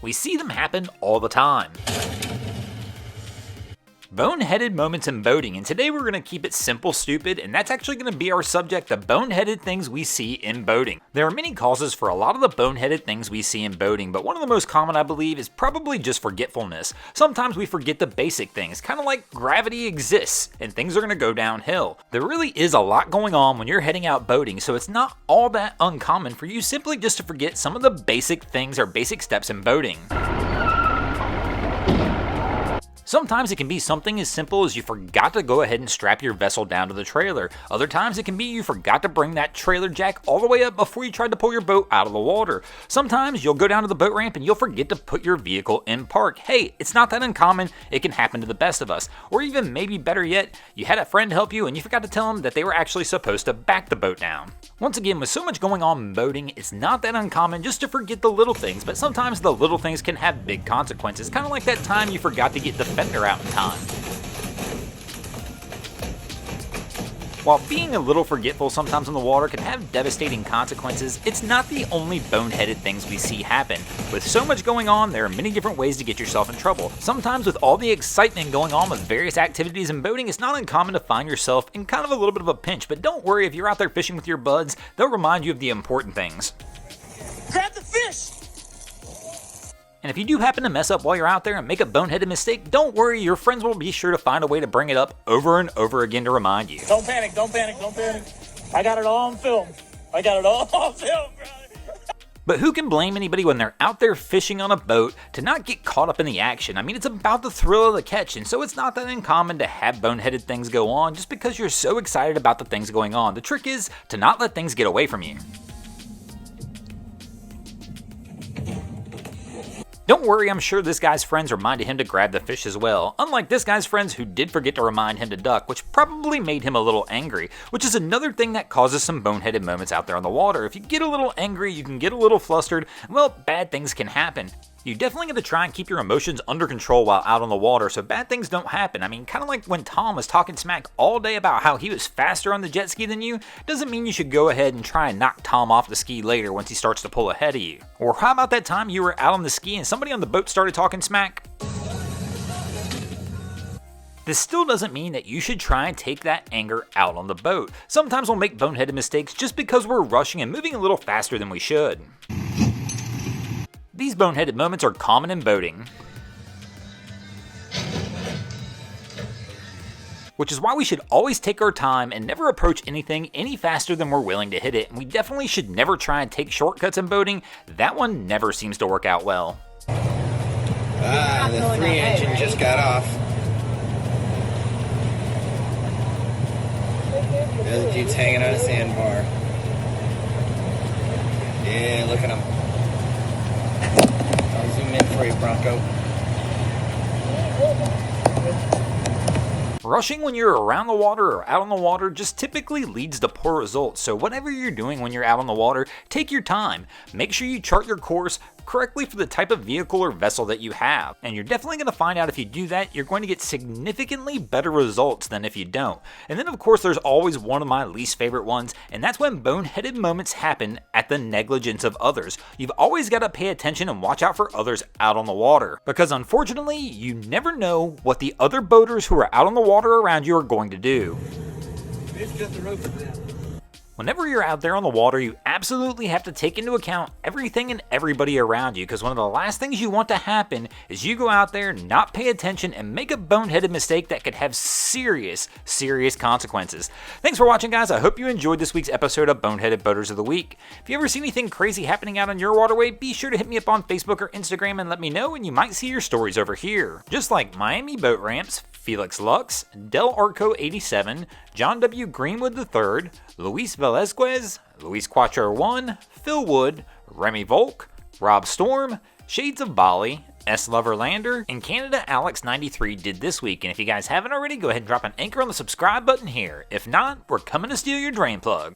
We see them happen all the time. Boneheaded moments in boating, and today we're going to keep it simple, stupid, and that's actually going to be our subject, the boneheaded things we see in boating. There are many causes for a lot of the boneheaded things we see in boating, but one of the most common, I believe, is probably just forgetfulness. Sometimes we forget the basic things, kind of like gravity exists, and things are going to go downhill. There really is a lot going on when you're heading out boating, so it's not all that uncommon for you simply just to forget some of the basic things or basic steps in boating. Sometimes it can be something as simple as you forgot to go ahead and strap your vessel down to the trailer. Other times it can be you forgot to bring that trailer jack all the way up before you tried to pull your boat out of the water. Sometimes you'll go down to the boat ramp and you'll forget to put your vehicle in park. Hey, it's not that uncommon, it can happen to the best of us. Or even maybe better yet, you had a friend help you and you forgot to tell them that they were actually supposed to back the boat down. Once again, with so much going on in boating, it's not that uncommon just to forget the little things, but sometimes the little things can have big consequences, kind of like that time you forgot to get the fender out in time. While being a little forgetful sometimes on the water can have devastating consequences, it's not the only boneheaded things we see happen. With so much going on, there are many different ways to get yourself in trouble. Sometimes with all the excitement going on with various activities in boating, it's not uncommon to find yourself in kind of a little bit of a pinch, but don't worry, if you're out there fishing with your buds, they'll remind you of the important things. Grab the fish! And if you do happen to mess up while you're out there and make a boneheaded mistake, don't worry, your friends will be sure to find a way to bring it up over and over again to remind you. Don't panic, don't panic, don't panic. I got it all on film. I got it all on film, brother. But who can blame anybody when they're out there fishing on a boat to not get caught up in the action? I mean, it's about the thrill of the catch, and so it's not that uncommon to have boneheaded things go on just because you're so excited about the things going on. The trick is to not let things get away from you. Don't worry, I'm sure this guy's friends reminded him to grab the fish as well, unlike this guy's friends who did forget to remind him to duck, which probably made him a little angry, which is another thing that causes some boneheaded moments out there on the water. If you get a little angry, you can get a little flustered, well, bad things can happen. You definitely got to try and keep your emotions under control while out on the water so bad things don't happen. I mean, kind of like when Tom was talking smack all day about how he was faster on the jet ski than you, doesn't mean you should go ahead and try and knock Tom off the ski later once he starts to pull ahead of you. Or how about that time you were out on the ski and somebody on the boat started talking smack? This still doesn't mean that you should try and take that anger out on the boat. Sometimes we'll make boneheaded mistakes just because we're rushing and moving a little faster than we should. These boneheaded moments are common in boating, which is why we should always take our time and never approach anything any faster than we're willing to hit it, and we definitely should never try and take shortcuts in boating. That one never seems to work out well. The 3 engine just got off. The other dude's hanging on a sandbar. Yeah, look at him. I'll zoom in for you, Bronco. Rushing when you're around the water or out on the water just typically leads to poor results, so whatever you're doing when you're out on the water, take your time. Make sure you chart your course correctly for the type of vehicle or vessel that you have. And you're definitely going to find out if you do that, you're going to get significantly better results than if you don't. And then of course there's always one of my least favorite ones, and that's when boneheaded moments happen at the negligence of others. You've always got to pay attention and watch out for others out on the water, because unfortunately you never know what the other boaters who are out on the water around you are going to do. Whenever you're out there on the water, you absolutely have to take into account everything and everybody around you, because one of the last things you want to happen is you go out there, not pay attention, and make a boneheaded mistake that could have serious consequences. Thanks for watching, guys. I hope you enjoyed this week's episode of Boneheaded Boaters of the Week. If you ever see anything crazy happening out on your waterway, be sure to hit me up on Facebook or Instagram and let me know, and you might see your stories over here. Just like Miami Boat Ramps, Felix Lux, Del Arco 87, John W. Greenwood III, Luis Velazquez, Luis Quattro 1, Phil Wood, Remy Volk, Rob Storm, Shades of Bali, S. Loverlander, and Canada Alex 93 did this week. And if you guys haven't already, go ahead and drop an anchor on the subscribe button here. If not, we're coming to steal your drain plug.